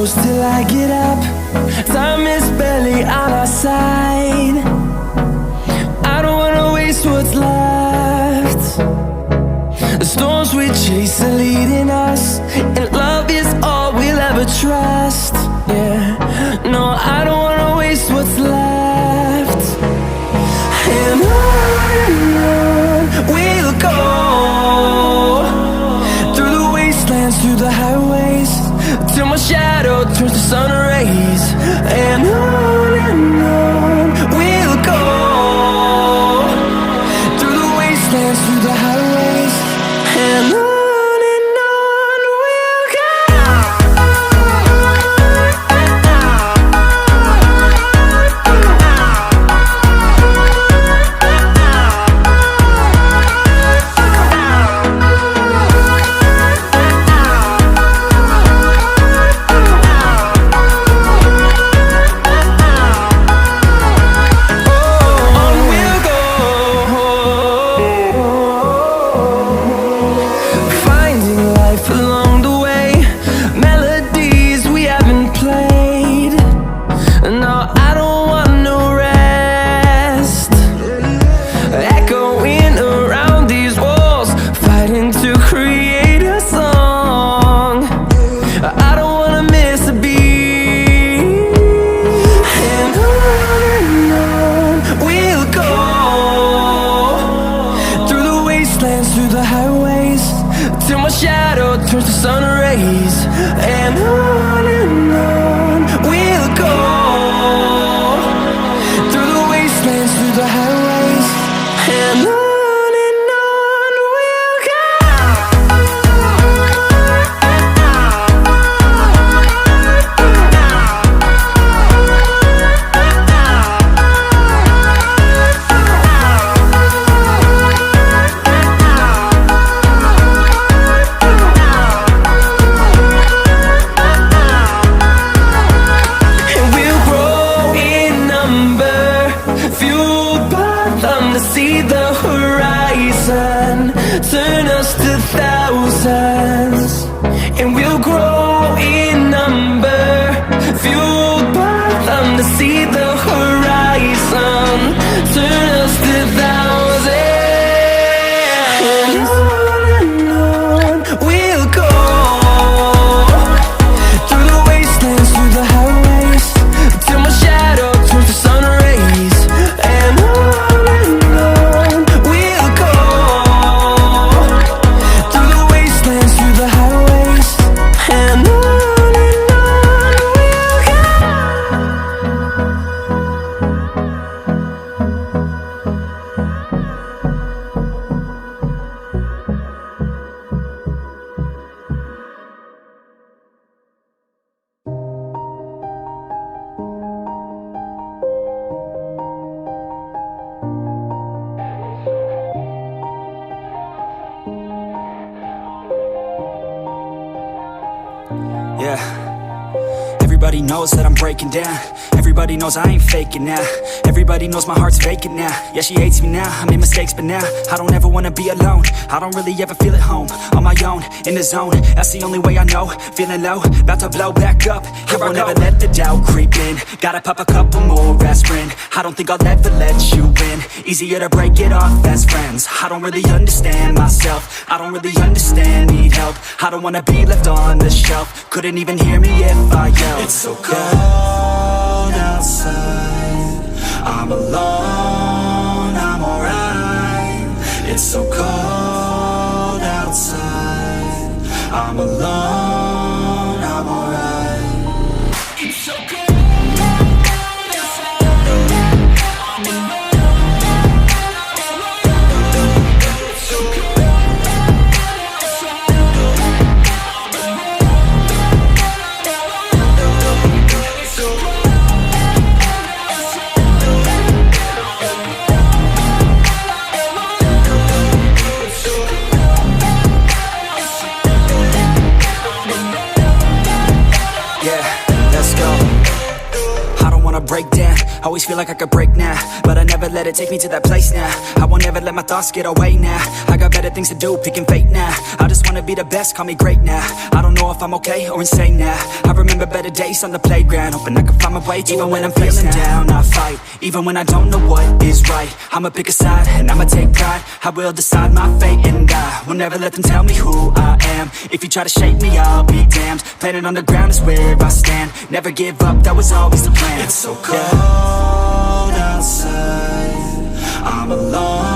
close till I get up. Time is barely on our side. I don't wanna waste what's left. The storms we chase are leading us, and love is all we'll ever trust. Yeah, no, I don't wanna waste what's left. And on we'll go, through the wastelands, through the highways, till my shadow turns to sun rays. And on we'll go, through the wastelands, through the highways, and on we'll go. Through the highways, till my shadow turns to sun rays. And on we'll go, through the wastelands, through the highways, and on we'll go. See the horizon, turn us to thousands, and we'll grow in number, fueled by them to see the horizon, turn us to thousands, and on we'll go, through the wastelands, through the highways, till my shadow turns to sun rays. And yeah, everybody knows that I'm breaking down. Everybody knows I ain't faking now. Everybody knows my heart's vacant now. Yeah, she hates me now, I made mistakes but now I don't ever wanna be alone. I don't really ever feel at home. On my own, in the zone, that's the only way I know. Feeling low, about to blow back up. Here I won't ever let the doubt creep in. Gotta pop a couple more aspirin. I don't think I'll ever let you in. Easier to break it off best friends. I don't really understand myself. I don't really understand, need help. I don't wanna be left on the shelf. Couldn't even hear me if I yelled. It's so cold outside, I'm alone, I'm alright. It's so cold outside, I'm alone, I'm alright. It's so cold. So wanna break down. Always feel like I could break now, but I never let it take me to that place now. I won't ever let my thoughts get away now. I got better things to do, picking fate now. I just wanna be the best, call me great now. I don't know if I'm okay or insane now. I remember better days on the playground, hoping I can find my way to even when I'm feeling down. I fight, even when I don't know what is right. I'ma pick a side, and I'ma take pride. I will decide my fate, and I will never let them tell me who I am. If you try to shake me, I'll be damned. Planet on the ground is where I stand. Never give up, that was always the plan. It's so cold outside, I'm alone